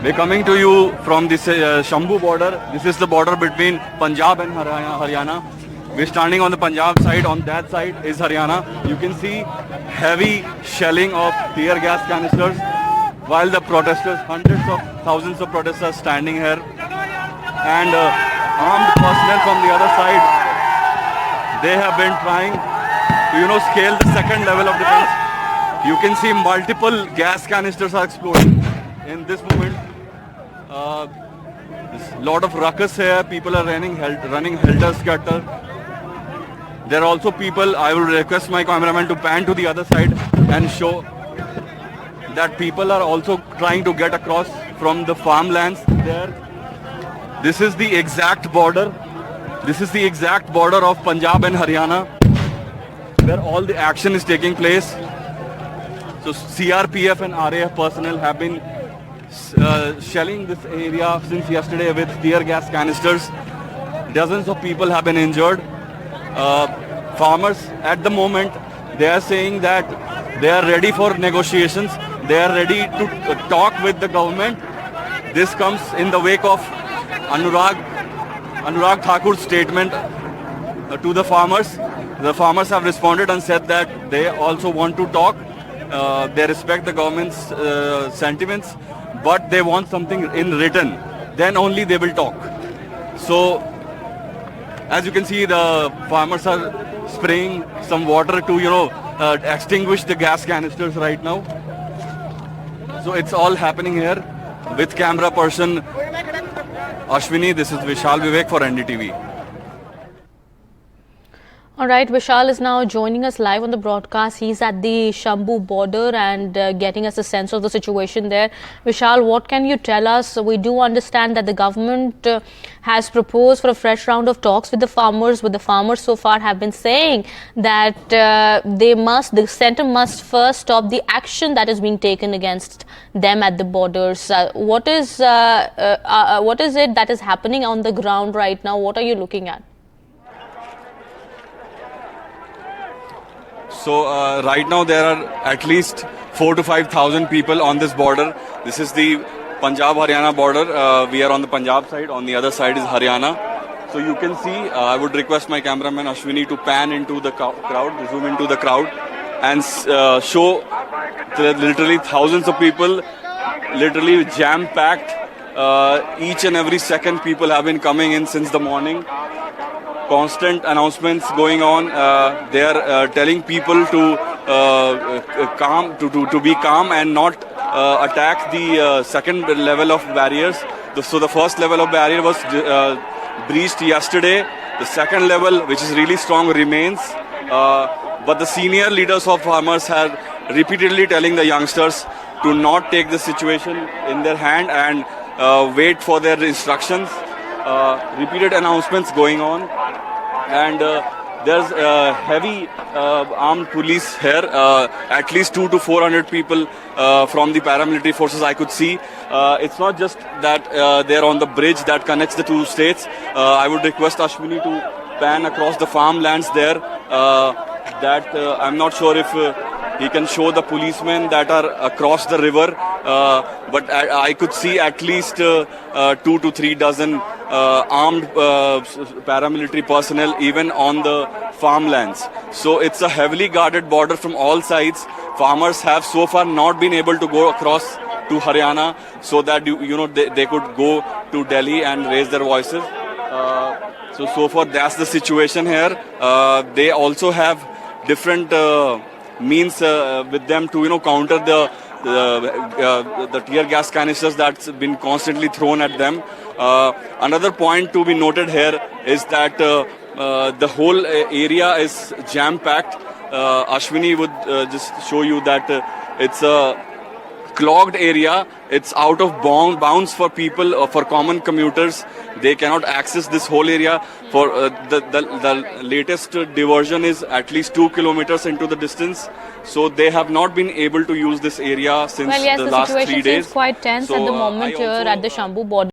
We're coming to you from this Shambhu border. This is the border between Punjab and Haryana. We're standing on the Punjab side. On that side is Haryana. You can see heavy shelling of tear gas canisters while the protesters, hundreds of thousands of protesters standing here, and armed personnel from the other side. They have been trying to, scale the second level of defense. You can see multiple gas canisters are exploding in this moment. There's a lot of ruckus here. People are running helter-skelter. There are also people. I will request my cameraman to pan to the other side and show that people are also trying to get across from the farmlands there. This is the exact border. This is the exact border of Punjab and Haryana, where all the action is taking place. So CRPF and RAF personnel have been shelling this area since yesterday with tear gas canisters. Dozens of people have been injured. Farmers at the moment, they are saying that they are ready for negotiations. They are ready to talk with the government. This comes in the wake of Anurag Thakur's statement to the farmers. The farmers have responded and said that they also want to talk. They respect the government's sentiments, but they want something in written. Then only they will talk. So, as you can see, the farmers are spraying some water to, extinguish the gas canisters right now. So it's all happening here. With camera person Ashwini, this is Vishal Vivek for NDTV. All right, Vishal is now joining us live on the broadcast. He's at the Shambhu border and getting us a sense of the situation there. Vishal, what can you tell us? We do understand that the government has proposed for a fresh round of talks with the farmers, but the farmers so far have been saying that the centre must first stop the action that is being taken against them at the borders. What is it that is happening on the ground right now? What are you looking at? So right now there are at least 4,000 to 5,000 people on this border. This is the Punjab-Haryana border. We are on the Punjab side. On the other side is Haryana. So you can see, I would request my cameraman Ashwini to pan into the crowd, zoom into the crowd, and show literally thousands of people, literally jam-packed. Each and every second people have been coming in since the morning. Constant announcements going on. They are telling people to be calm and not attack the second level of barriers. So the first level of barrier was breached yesterday. The second level, which is really strong, remains. But the senior leaders of farmers have repeatedly telling the youngsters to not take the situation in their hand and wait for their instructions. Repeated announcements going on, and there's heavy armed police here. At least 200 to 400 people from the paramilitary forces I could see. It's not just that they're on the bridge that connects the two states. I would request Ashwini to pan across the farmlands there. I'm not sure if he can show the policemen that are across the river, but I could see at least 2 to 3 dozen armed paramilitary personnel even on the farmlands. So it's a heavily guarded border from all sides. Farmers have so far not been able to go across to Haryana so that they could go to Delhi and raise their voices. So far that's the situation here. They also have different means with them to counter the tear gas canisters that's been constantly thrown at them. Another point to be noted here is that the whole area is jam-packed. Ashwini would just show you that it's a clogged area. It's out of bounds for people, for common commuters. They cannot access this whole area. For the latest diversion is at least 2 kilometers into the distance. So they have not been able to use this area since the last 3 days. Well, yes, the situation seems quite tense at the moment here at the Shambhu border.